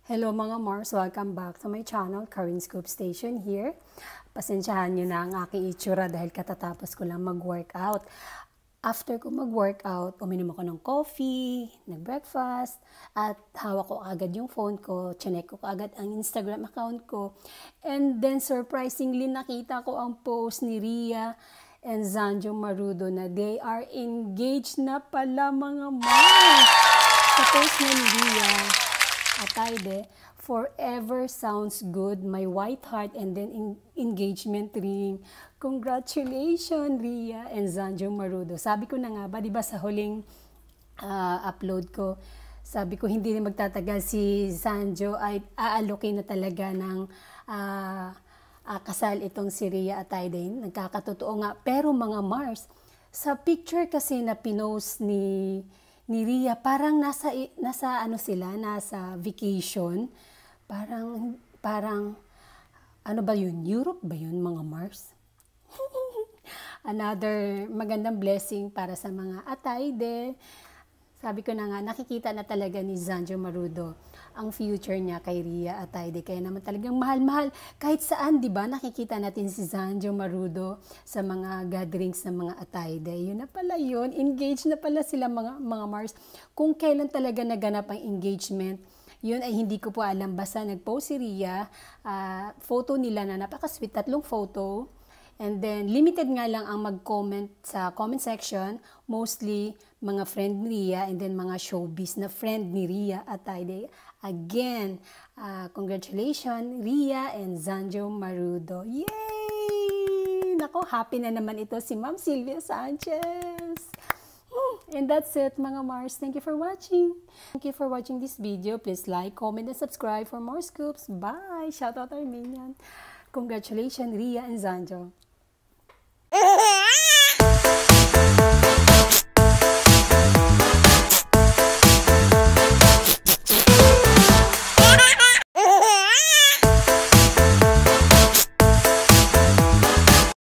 Hello mga Mars, welcome back to my channel, Karin Scoop Station here. Pasensyahan nyo na ang aking itsura dahil katatapos ko lang mag-workout. After ko mag-workout, uminom ako ng coffee, nag-breakfast, at hawak ko agad yung phone ko, chinek ko agad ang Instagram account ko. And then surprisingly, nakita ko ang post ni Ria and Zanjo Marudo na they are engaged na pala mga Mars. Sa post ni Ria, Atayde, forever sounds good, my white heart, and then engagement ring. Congratulations, Ria and Zanjo Marudo. Sabi ko na nga ba, di ba sa huling upload ko, sabi ko hindi na magtatagal si Zanjo ay aalokay na talaga ng kasal itong si Ria Atayde. Nagkakatotoo nga. Pero mga Mars, sa picture kasi na pinost ni Ria, parang nasa ano sila, nasa vacation. Parang ano ba yun? Europe ba yun, mga Mars? Another magandang blessing para sa mga Atayde. Sabi ko na nga, nakikita na talaga ni Zanjo Marudo ang future niya kay Ria Atayde. Kaya naman talagang mahal-mahal. Kahit saan, di ba, nakikita natin si Zanjo Marudo sa mga gatherings ng mga Atayde. Yun na pala yun. Engaged na pala sila mga Mars. Kung kailan talaga naganap ang engagement, yun ay hindi ko po alam. Basta nag-post si Ria, photo nila na napaka-sweet, 3 photo. And then, limited nga lang ang mag-comment sa comment section. Mostly, mga friend ni Ria and then mga showbiz na friend ni Ria Atayde. Again, congratulations, Ria and Zanjo Marudo. Yay! Nako, happy na naman ito si Ma'am Sylvia Sanchez. And that's it, mga Mars. Thank you for watching. Thank you for watching this video. Please like, comment, and subscribe for more scoops. Bye! Shout out Armenian. Congratulations, Ria and Zanjo.